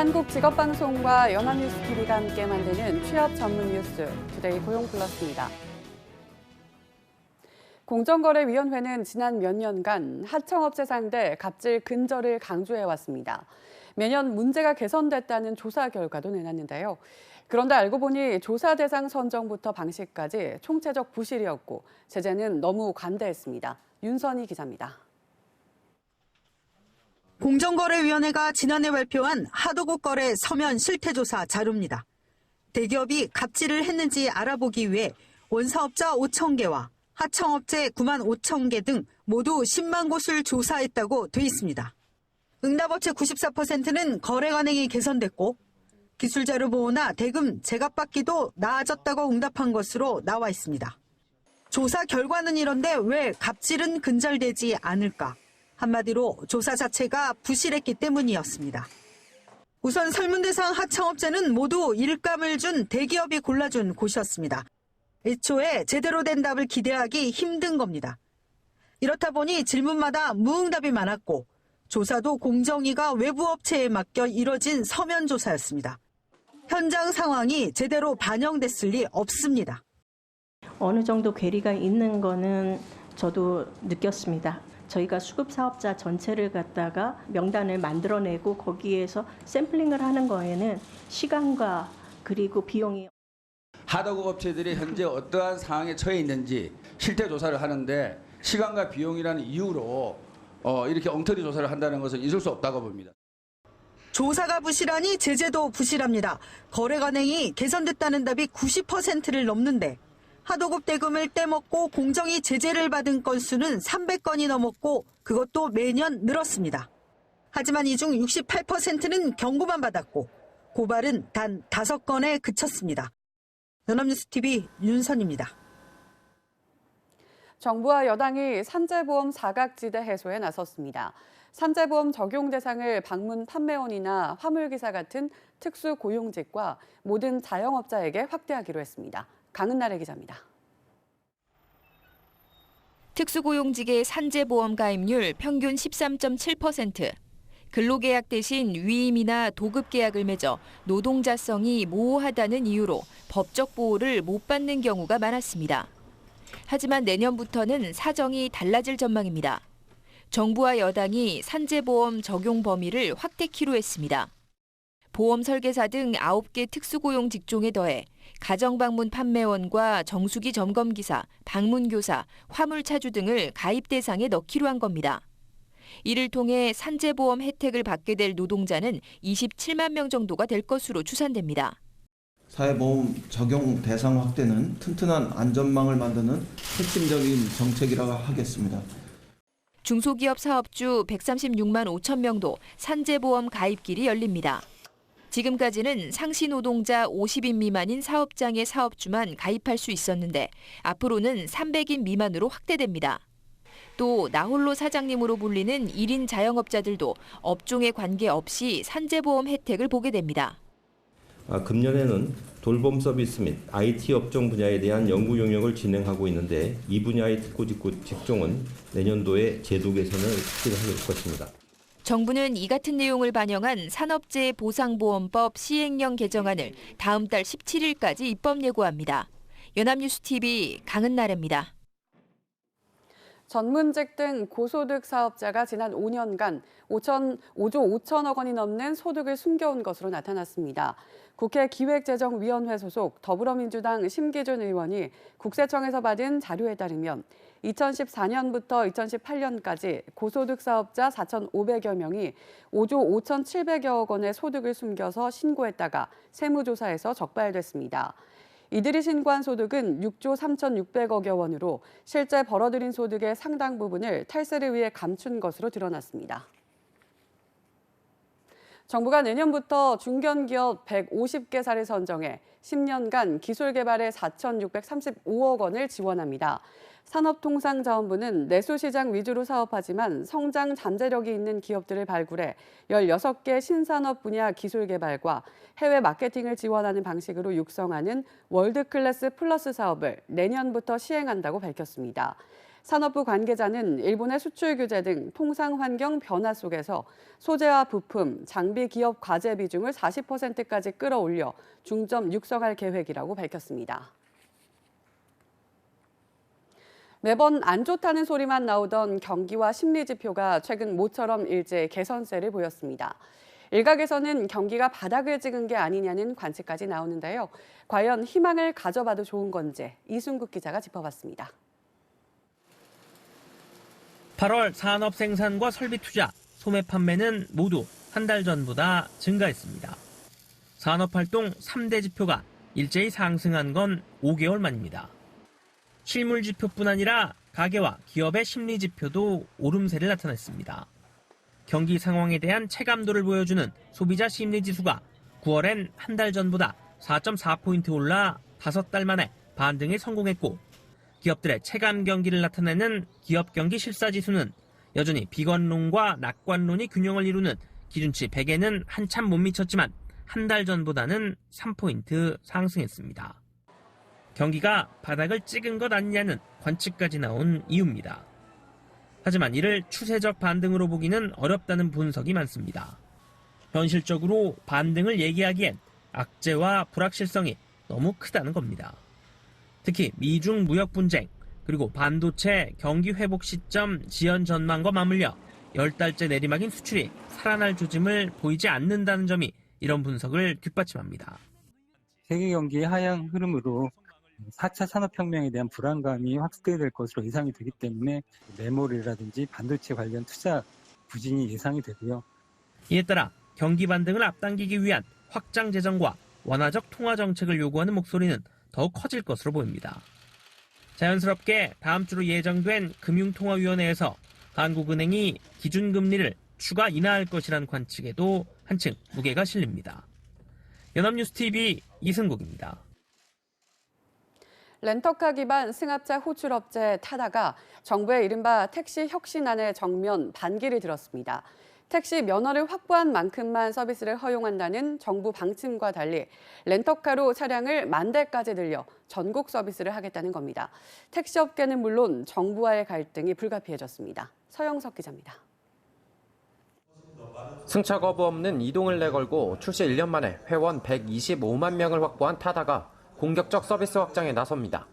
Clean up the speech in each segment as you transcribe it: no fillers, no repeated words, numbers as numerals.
한국직업방송과 연합뉴스TV가 함께 만드는 취업 전문 뉴스, 투데이 고용플러스입니다. 공정거래위원회는 지난 몇 년간 하청업체 상대 갑질 근절을 강조해왔습니다. 매년 문제가 개선됐다는 조사 결과도 내놨는데요. 그런데 알고 보니 조사 대상 선정부터 방식까지 총체적 부실이었고 제재는 너무 관대했습니다. 윤선희 기자입니다. 공정거래위원회가 지난해 발표한 하도급 거래 서면 실태조사 자료입니다. 대기업이 갑질을 했는지 알아보기 위해 원사업자 5,000개와 하청업체 9만 5천 개 등 모두 10만 곳을 조사했다고 돼 있습니다. 응답업체 94%는 거래 관행이 개선됐고 기술자료 보호나 대금 제각받기도 나아졌다고 응답한 것으로 나와 있습니다. 조사 결과는 이런데 왜 갑질은 근절되지 않을까? 한마디로 조사 자체가 부실했기 때문이었습니다. 우선 설문대상 하청업체는 모두 일감을 준 대기업이 골라준 곳이었습니다. 애초에 제대로 된 답을 기대하기 힘든 겁니다. 이렇다 보니 질문마다 무응답이 많았고 조사도 공정위가 외부 업체에 맡겨 이뤄진 서면 조사였습니다. 현장 상황이 제대로 반영됐을 리 없습니다. 어느 정도 괴리가 있는 거는 저도 느꼈습니다. 저희가 수급 사업자 전체를 갖다가 명단을 만들어내고 거기에서 샘플링을 하는 거에는 시간과 그리고 비용이 하도급 업체들이 현재 어떠한 상황에 처해 있는지 실태 조사를 하는데 시간과 비용이라는 이유로 이렇게 엉터리 조사를 한다는 것은 있을 수 없다고 봅니다. 조사가 부실하니 제재도 부실합니다. 거래 관행이 개선됐다는 답이 90%를 넘는데 하도급 대금을 떼먹고 공정위 제재를 받은 건수는 300건이 넘었고 그것도 매년 늘었습니다. 하지만 이 중 68%는 경고만 받았고 고발은 단 5건에 그쳤습니다. 연합뉴스TV 윤선입니다. 정부와 여당이 산재보험 사각지대 해소에 나섰습니다. 산재보험 적용 대상을 방문 판매원이나 화물기사 같은 특수고용직과 모든 자영업자에게 확대하기로 했습니다. 강은나래 기자입니다. 특수고용직의 산재보험 가입률 평균 13.7%. 근로계약 대신 위임이나 도급계약을 맺어 노동자성이 모호하다는 이유로 법적 보호를 못 받는 경우가 많았습니다. 하지만 내년부터는 사정이 달라질 전망입니다. 정부와 여당이 산재보험 적용 범위를 확대키로 했습니다. 보험 설계사 등 9개 특수고용 직종에 더해 가정방문 판매원과 정수기 점검기사, 방문교사, 화물차주 등을 가입 대상에 넣기로 한 겁니다. 이를 통해 산재보험 혜택을 받게 될 노동자는 27만 명 정도가 될 것으로 추산됩니다. 사회보험 적용 대상 확대는 튼튼한 안전망을 만드는 핵심적인 정책이라고 하겠습니다. 중소기업 사업주 136만 5천 명도 산재보험 가입길이 열립니다. 지금까지는 상시 노동자 50인 미만인 사업장의 사업주만 가입할 수 있었는데 앞으로는 300인 미만으로 확대됩니다. 또 나홀로 사장님으로 불리는 1인 자영업자들도 업종에 관계없이 산재보험 혜택을 보게 됩니다. 금년에는 돌봄 서비스 및 IT 업종 분야에 대한 연구 용역을 진행하고 있는데 이 분야의 특구 직종은 내년도에 제도 개선을 실시할 것입니다. 정부는 이 같은 내용을 반영한 산업재해 보상보험법 시행령 개정안을 다음 달 17일까지 입법 예고합니다. 연합뉴스TV 강은나래입니다. 전문직 등 고소득 사업자가 지난 5년간 5조 5천억 원이 넘는 소득을 숨겨온 것으로 나타났습니다. 국회 기획재정위원회 소속 더불어민주당 심기준 의원이 국세청에서 받은 자료에 따르면 2014년부터 2018년까지 고소득 사업자 4,500여 명이 5조 5,700여억 원의 소득을 숨겨서 신고했다가 세무조사에서 적발됐습니다. 이들이 신고한 소득은 6조 3,600억여 원으로 실제 벌어들인 소득의 상당 부분을 탈세를 위해 감춘 것으로 드러났습니다. 정부가 내년부터 중견기업 150개사를 선정해 10년간 기술 개발에 4,635억 원을 지원합니다. 산업통상자원부는 내수시장 위주로 사업하지만 성장 잠재력이 있는 기업들을 발굴해 16개 신산업 분야 기술 개발과 해외 마케팅을 지원하는 방식으로 육성하는 월드클래스 플러스 사업을 내년부터 시행한다고 밝혔습니다. 산업부 관계자는 일본의 수출 규제 등 통상 환경 변화 속에서 소재와 부품, 장비 기업 과제 비중을 40%까지 끌어올려 중점 육성할 계획이라고 밝혔습니다. 매번 안 좋다는 소리만 나오던 경기와 심리지표가 최근 모처럼 일제 개선세를 보였습니다. 일각에서는 경기가 바닥을 찍은 게 아니냐는 관측까지 나오는데요. 과연 희망을 가져봐도 좋은 건지 이순국 기자가 짚어봤습니다. 8월 산업 생산과 설비 투자, 소매 판매는 모두 한 달 전보다 증가했습니다. 산업활동 3대 지표가 일제히 상승한 건 5개월 만입니다. 실물 지표뿐 아니라 가계와 기업의 심리 지표도 오름세를 나타냈습니다. 경기 상황에 대한 체감도를 보여주는 소비자 심리 지수가 9월엔 한 달 전보다 4.4포인트 올라 5달 만에 반등에 성공했고, 기업들의 체감 경기를 나타내는 기업 경기 실사 지수는 여전히 비관론과 낙관론이 균형을 이루는 기준치 100에는 한참 못 미쳤지만 한 달 전보다는 3포인트 상승했습니다. 경기가 바닥을 찍은 것 아니냐는 관측까지 나온 이유입니다. 하지만 이를 추세적 반등으로 보기는 어렵다는 분석이 많습니다. 현실적으로 반등을 얘기하기엔 악재와 불확실성이 너무 크다는 겁니다. 특히 미중 무역 분쟁, 그리고 반도체 경기 회복 시점 지연 전망과 맞물려 10달째 내리막인 수출이 살아날 조짐을 보이지 않는다는 점이 이런 분석을 뒷받침합니다. 세계 경기의 하향 흐름으로 4차 산업혁명에 대한 불안감이 확대될 것으로 예상이 되기 때문에 메모리라든지 반도체 관련 투자 부진이 예상이 되고요. 이에 따라 경기 반등을 앞당기기 위한 확장 재정과 완화적 통화 정책을 요구하는 목소리는 더욱 커질 것으로 보입니다. 자연스럽게 다음 주로 예정된 금융통화위원회에서 한국은행이 기준금리를 추가 인하할 것이라는 관측에도 한층 무게가 실립니다. 연합뉴스TV 이승국입니다. 렌터카 기반 승합차 호출업체 타다가 정부의 이른바 택시 혁신안에 정면 반기를 들었습니다. 택시 면허를 확보한 만큼만 서비스를 허용한다는 정부 방침과 달리 렌터카로 차량을 10,000대까지 늘려 전국 서비스를 하겠다는 겁니다. 택시업계는 물론 정부와의 갈등이 불가피해졌습니다. 서영석 기자입니다. 승차 거부 없는 이동을 내걸고 출시 1년 만에 회원 125만 명을 확보한 타다가 공격적 서비스 확장에 나섭니다.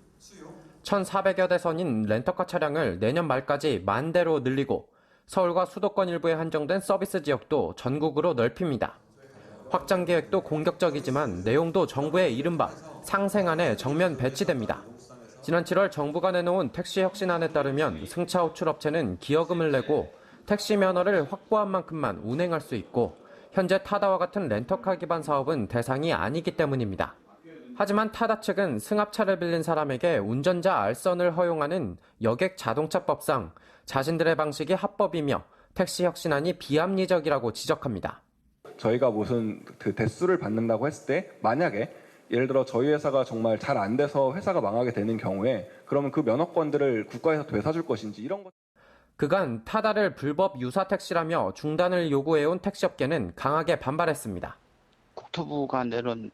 1,400여 대선인 렌터카 차량을 내년 말까지 10,000대로 늘리고 서울과 수도권 일부에 한정된 서비스 지역도 전국으로 넓힙니다. 확장 계획도 공격적이지만 내용도 정부의 이른바 상생안에 정면 배치됩니다. 지난 7월 정부가 내놓은 택시 혁신안에 따르면 승차 호출업체는 기여금을 내고 택시 면허를 확보한 만큼만 운행할 수 있고 현재 타다와 같은 렌터카 기반 사업은 대상이 아니기 때문입니다. 하지만 타다 측은 승합차를 빌린 사람에게 운전자 알선을 허용하는 여객 자동차법상 자신들의 방식이 합법이며 택시 혁신안이 비합리적이라고 지적합니다. 저희가 무슨 그 대수를 받는다고 했을 때 만약에 예를 들어 저희 회사가 정말 잘 안 돼서 회사가 망하게 되는 경우에 그러면 그 면허권들을 국가에서 되사줄 것인지 이런 것. 그간 타다를 불법 유사 택시라며 중단을 요구해온 택시업계는 강하게 반발했습니다. 국토부가 내놓은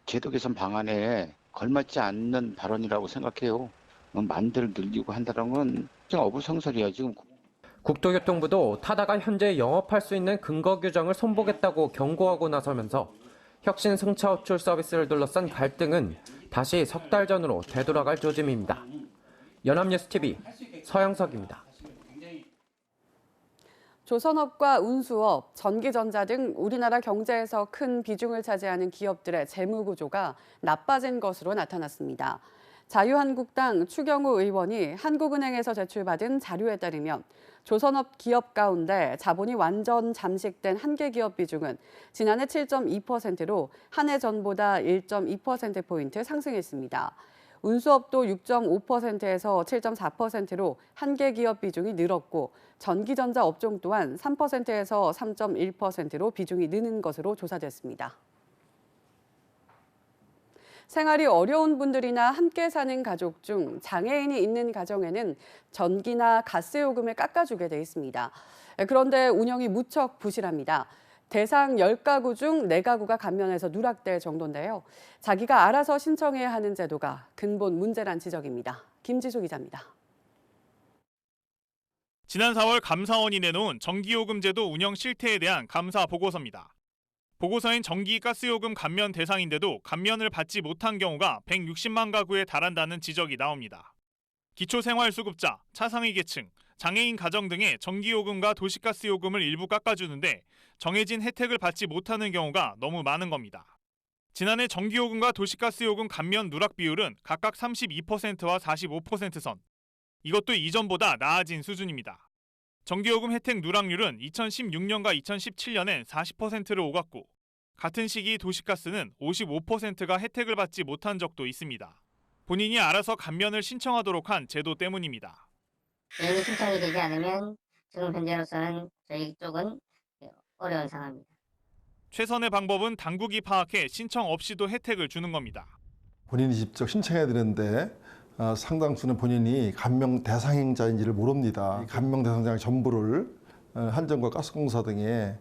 제도 개선 방안에 걸맞지 않는 발언이라고 생각해요. 만대를 늘리고 한다는 건 그냥 어불성설이야 지금. 국토교통부도 타다가 현재 영업할 수 있는 근거 규정을 손보겠다고 경고하고 나서면서 혁신 승차 호출 서비스를 둘러싼 갈등은 다시 석 달 전으로 되돌아갈 조짐입니다. 연합뉴스TV 서영석입니다. 조선업과 운수업, 전기전자 등 우리나라 경제에서 큰 비중을 차지하는 기업들의 재무 구조가 나빠진 것으로 나타났습니다. 자유한국당 추경호 의원이 한국은행에서 제출받은 자료에 따르면 조선업 기업 가운데 자본이 완전 잠식된 한계 기업 비중은 지난해 7.2%로 한 해 전보다 1.2%포인트 상승했습니다. 운수업도 6.5%에서 7.4%로 한계 기업 비중이 늘었고 전기전자 업종 또한 3%에서 3.1%로 비중이 느는 것으로 조사됐습니다. 생활이 어려운 분들이나 함께 사는 가족 중 장애인이 있는 가정에는 전기나 가스 요금을 깎아주게 돼 있습니다. 그런데 운영이 무척 부실합니다. 대상 10가구 중 4가구가 감면해서 누락될 정도인데요. 자기가 알아서 신청해야 하는 제도가 근본 문제란 지적입니다. 김지수 기자입니다. 지난 4월 감사원이 내놓은 전기요금제도 운영 실태에 대한 감사 보고서입니다. 보고서엔 전기, 가스요금 감면 대상인데도 감면을 받지 못한 경우가 160만 가구에 달한다는 지적이 나옵니다. 기초생활수급자, 차상위 계층, 장애인 가정 등의 전기요금과 도시가스요금을 일부 깎아주는데 정해진 혜택을 받지 못하는 경우가 너무 많은 겁니다. 지난해 전기요금과 도시가스요금 감면 누락 비율은 각각 32%와 45%선. 이것도 이전보다 나아진 수준입니다. 전기요금 혜택 누락률은 2016년과 2017년엔 40%를 오갔고 같은 시기 도시가스는 55%가 혜택을 받지 못한 적도 있습니다. 본인이 알아서 감면을 신청하도록 한 제도 때문입니다. 본인이 신청이 되지 않으면 지금 현재로서는 저희 쪽은 어려운 상황입니다. 최선의 방법은 당국이 파악해 신청 없이도 혜택을 주는 겁니다. 본인이 직접 신청해야 되는데 상당수는 본인이 감면 대상자인지를 모릅니다. 감면 대상자의 전부를 한전과 가스공사 등에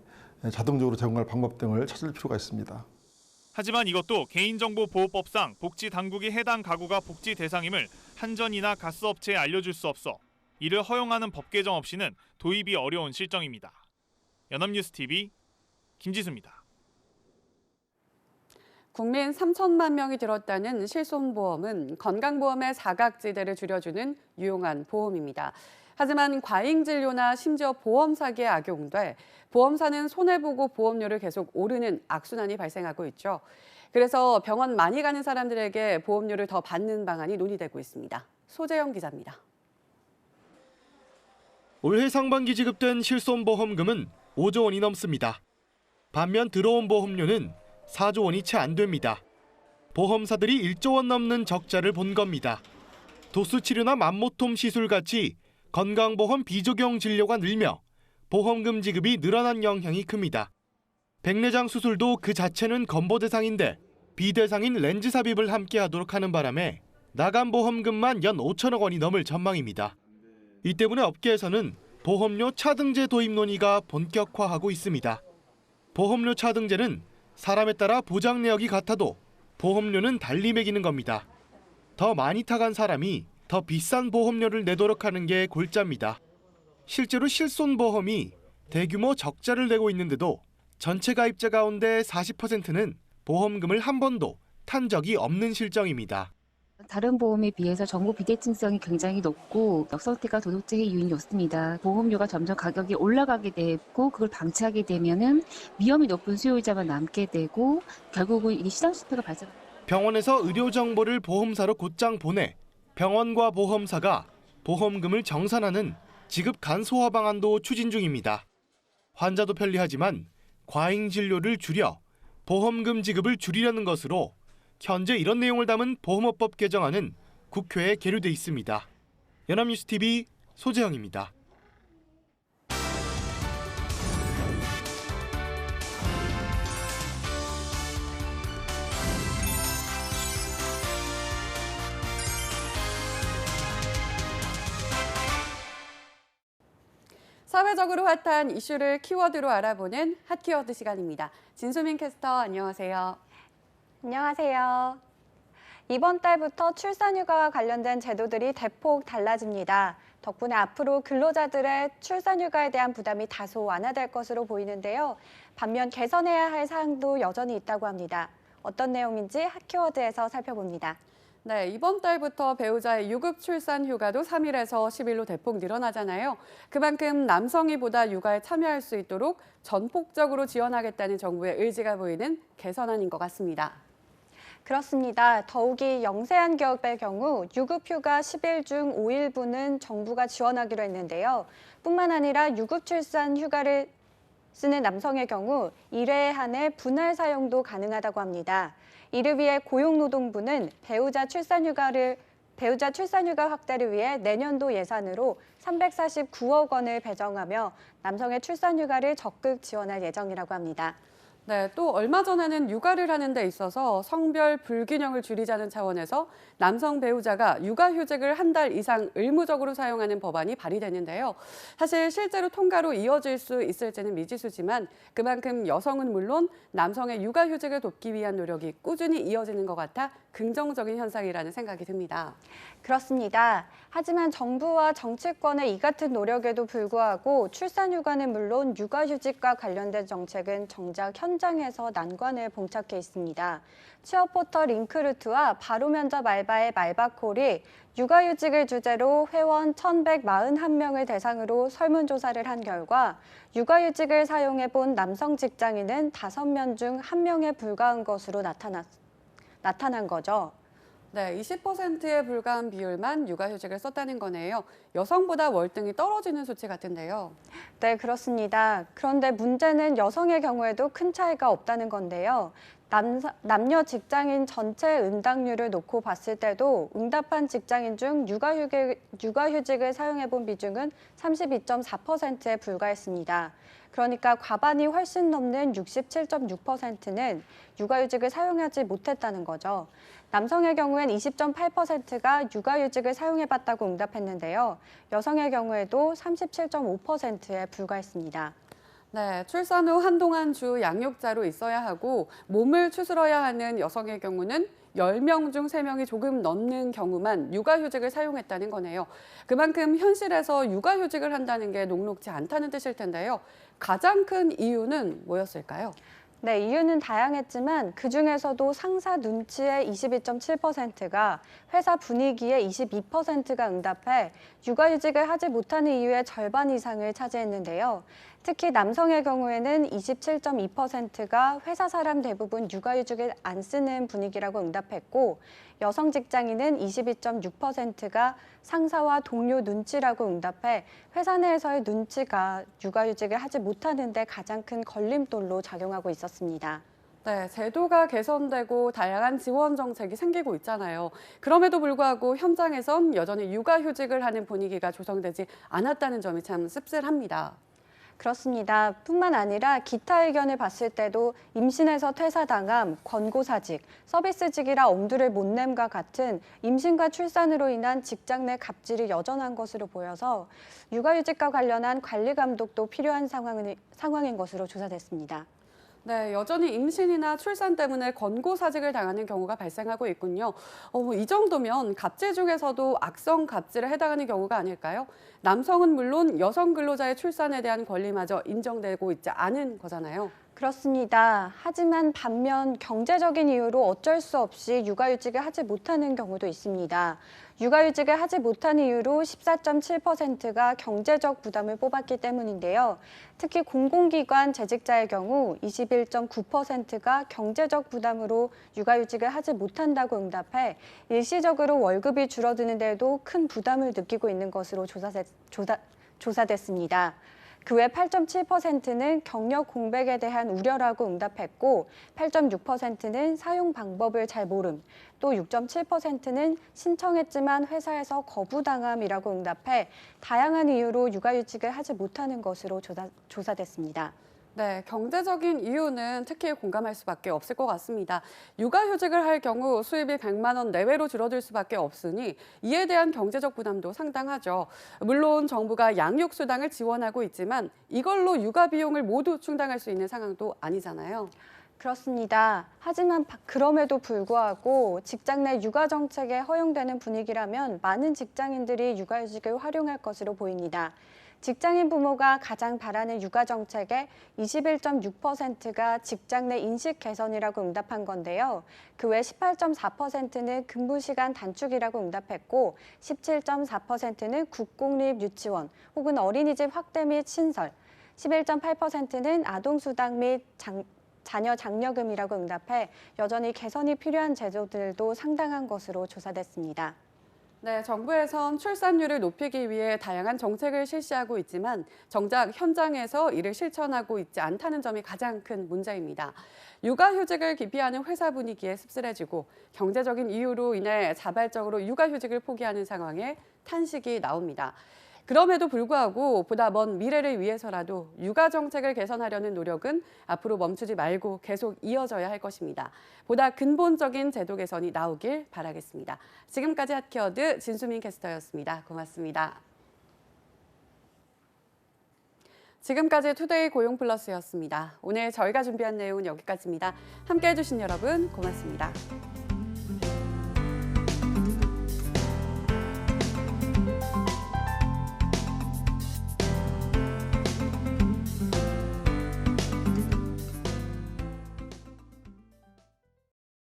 자동적으로 제공할 방법 등을 찾을 필요가 있습니다. 하지만 이것도 개인정보보호법상 복지 당국이 해당 가구가 복지 대상임을 한전이나 가스업체에 알려줄 수 없어 이를 허용하는 법 개정 없이는 도입이 어려운 실정입니다. 연합뉴스TV 김지수입니다. 국민 3천만 명이 들었다는 실손보험은 건강보험의 사각지대를 줄여주는 유용한 보험입니다. 하지만 과잉진료나 심지어 보험 사기에 악용돼 보험사는 손해보고 보험료를 계속 오르는 악순환이 발생하고 있죠. 그래서 병원 많이 가는 사람들에게 보험료를 더 받는 방안이 논의되고 있습니다. 소재영 기자입니다. 올해 상반기 지급된 실손보험금은 5조 원이 넘습니다. 반면 들어온 보험료는 4조 원이 채 안 됩니다. 보험사들이 1조 원 넘는 적자를 본 겁니다. 도수치료나 만모톰 시술같이 건강보험 비적용 진료가 늘며 보험금 지급이 늘어난 영향이 큽니다. 백내장 수술도 그 자체는 건보 대상인데 비대상인 렌즈 삽입을 함께 하도록 하는 바람에 나간 보험금만 연 5천억 원이 넘을 전망입니다. 이 때문에 업계에서는 보험료 차등제 도입 논의가 본격화하고 있습니다. 보험료 차등제는 사람에 따라 보장 내역이 같아도 보험료는 달리 매기는 겁니다. 더 많이 타간 사람이 더 비싼 보험료를 내도록 하는 게 골자입니다. 실제로 실손보험이 대규모 적자를 내고 있는데도 전체 가입자 가운데 40%는 보험금을 한 번도 탄 적이 없는 실정입니다. 다른 보험에 비해서 정보 비대칭성이 굉장히 높고 역선택과 도덕적인 요인이 높습니다. 보험료가 점점 가격이 올라가게 되고 그걸 방치하게 되면은 위험이 높은 수요자만 남게 되고 결국은 이게 시장 실패가 발생합니다. 병원에서 의료 정보를 보험사로 곧장 보내 병원과 보험사가 보험금을 정산하는 지급 간소화 방안도 추진 중입니다. 환자도 편리하지만 과잉 진료를 줄여 보험금 지급을 줄이려는 것으로 현재 이런 내용을 담은 보험업법 개정안은 국회에 계류돼 있습니다. 연합뉴스TV 소재영입니다. 사회적으로 핫한 이슈를 키워드로 알아보는 핫키워드 시간입니다. 진수민 캐스터 안녕하세요. 안녕하세요. 이번 달부터 출산휴가와 관련된 제도들이 대폭 달라집니다. 덕분에 앞으로 근로자들의 출산휴가에 대한 부담이 다소 완화될 것으로 보이는데요. 반면 개선해야 할 사항도 여전히 있다고 합니다. 어떤 내용인지 핫키워드에서 살펴봅니다. 네, 이번 달부터 배우자의 유급 출산 휴가도 3일에서 10일로 대폭 늘어나잖아요. 그만큼 남성이 보다 육아에 참여할 수 있도록 전폭적으로 지원하겠다는 정부의 의지가 보이는 개선안인 것 같습니다. 그렇습니다. 더욱이 영세한 기업의 경우 유급휴가 10일 중 5일분은 정부가 지원하기로 했는데요. 뿐만 아니라 유급 출산 휴가를 쓰는 남성의 경우 1회에 한해 분할 사용도 가능하다고 합니다. 이를 위해 고용노동부는 배우자 출산휴가 확대를 위해 내년도 예산으로 349억 원을 배정하며 남성의 출산휴가를 적극 지원할 예정이라고 합니다. 네, 또 얼마 전에는 육아를 하는 데 있어서 성별 불균형을 줄이자는 차원에서 남성 배우자가 육아휴직을 한 달 이상 의무적으로 사용하는 법안이 발의됐는데요. 사실 실제로 통과로 이어질 수 있을지는 미지수지만 그만큼 여성은 물론 남성의 육아휴직을 돕기 위한 노력이 꾸준히 이어지는 것 같아 긍정적인 현상이라는 생각이 듭니다. 그렇습니다. 하지만 정부와 정치권의 이 같은 노력에도 불구하고 출산휴가는 물론 육아휴직과 관련된 정책은 정작 현장에서 난관에 봉착해 있습니다. 취업 포털 링크루트와 바로면접 알바의 말바콜이 육아휴직을 주제로 회원 1,141명을 대상으로 설문조사를 한 결과 육아휴직을 사용해본 남성 직장인은 5명 중 1명에 불과한 것으로 나타난 거죠. 네, 20%에 불과한 비율만 육아휴직을 썼다는 거네요. 여성보다 월등히 떨어지는 수치 같은데요. 네, 그렇습니다. 그런데 문제는 여성의 경우에도 큰 차이가 없다는 건데요. 남녀 직장인 전체 응답률을 놓고 봤을 때도 응답한 직장인 중 육아휴직을 사용해본 비중은 32.4%에 불과했습니다. 그러니까 과반이 훨씬 넘는 67.6%는 육아휴직을 사용하지 못했다는 거죠. 남성의 경우엔 20.8%가 육아휴직을 사용해봤다고 응답했는데요. 여성의 경우에도 37.5%에 불과했습니다. 네, 출산 후 한동안 주 양육자로 있어야 하고 몸을 추스러야 하는 여성의 경우는 10명 중 3명이 조금 넘는 경우만 육아휴직을 사용했다는 거네요. 그만큼 현실에서 육아휴직을 한다는 게 녹록지 않다는 뜻일 텐데요. 가장 큰 이유는 뭐였을까요? 네, 이유는 다양했지만 그중에서도 상사 눈치의 22.7%가 회사 분위기의 22%가 응답해 육아휴직을 하지 못하는 이유의 절반 이상을 차지했는데요. 특히 남성의 경우에는 27.2%가 회사 사람 대부분 육아휴직을 안 쓰는 분위기라고 응답했고 여성 직장인은 22.6%가 상사와 동료 눈치라고 응답해 회사 내에서의 눈치가 육아휴직을 하지 못하는 데 가장 큰 걸림돌로 작용하고 있었습니다. 네, 제도가 개선되고 다양한 지원 정책이 생기고 있잖아요. 그럼에도 불구하고 현장에선 여전히 육아휴직을 하는 분위기가 조성되지 않았다는 점이 참 씁쓸합니다. 그렇습니다. 뿐만 아니라 기타 의견을 봤을 때도 임신에서 퇴사당함, 권고사직, 서비스직이라 엄두를 못 냄과 같은 임신과 출산으로 인한 직장 내 갑질이 여전한 것으로 보여서 육아휴직과 관련한 관리 감독도 필요한 상황인 것으로 조사됐습니다. 네, 여전히 임신이나 출산 때문에 권고사직을 당하는 경우가 발생하고 있군요. 이 정도면 갑질 중에서도 악성 갑질에 해당하는 경우가 아닐까요? 남성은 물론 여성 근로자의 출산에 대한 권리마저 인정되고 있지 않은 거잖아요. 그렇습니다. 하지만 반면 경제적인 이유로 어쩔 수 없이 육아휴직을 하지 못하는 경우도 있습니다. 육아휴직을 하지 못한 이유로 14.7%가 경제적 부담을 뽑았기 때문인데요. 특히 공공기관 재직자의 경우 21.9%가 경제적 부담으로 육아휴직을 하지 못한다고 응답해 일시적으로 월급이 줄어드는데도 큰 부담을 느끼고 있는 것으로 조사됐습니다. 그 외 8.7%는 경력 공백에 대한 우려라고 응답했고 8.6%는 사용 방법을 잘 모름, 또 6.7%는 신청했지만 회사에서 거부당함이라고 응답해 다양한 이유로 육아휴직을 하지 못하는 것으로 조사됐습니다. 네, 경제적인 이유는 특히 공감할 수밖에 없을 것 같습니다. 육아휴직을 할 경우 수입이 100만 원 내외로 줄어들 수밖에 없으니 이에 대한 경제적 부담도 상당하죠. 물론 정부가 양육수당을 지원하고 있지만 이걸로 육아 비용을 모두 충당할 수 있는 상황도 아니잖아요. 그렇습니다. 하지만 그럼에도 불구하고 직장 내 육아 정책에 허용되는 분위기라면 많은 직장인들이 육아휴직을 활용할 것으로 보입니다. 직장인 부모가 가장 바라는 육아 정책의 21.6%가 직장 내 인식 개선이라고 응답한 건데요. 그 외 18.4%는 근무 시간 단축이라고 응답했고 17.4%는 국공립 유치원 혹은 어린이집 확대 및 신설, 11.8%는 아동수당 및 자녀 장려금이라고 응답해 여전히 개선이 필요한 제도들도 상당한 것으로 조사됐습니다. 네, 정부에선 출산율을 높이기 위해 다양한 정책을 실시하고 있지만 정작 현장에서 이를 실천하고 있지 않다는 점이 가장 큰 문제입니다. 육아휴직을 기피하는 회사 분위기에 씁쓸해지고 경제적인 이유로 인해 자발적으로 육아휴직을 포기하는 상황에 탄식이 나옵니다. 그럼에도 불구하고 보다 먼 미래를 위해서라도 육아 정책을 개선하려는 노력은 앞으로 멈추지 말고 계속 이어져야 할 것입니다. 보다 근본적인 제도 개선이 나오길 바라겠습니다. 지금까지 핫키워드 진수민 캐스터였습니다. 고맙습니다. 지금까지 투데이 고용플러스였습니다. 오늘 저희가 준비한 내용은 여기까지입니다. 함께해 주신 여러분 고맙습니다.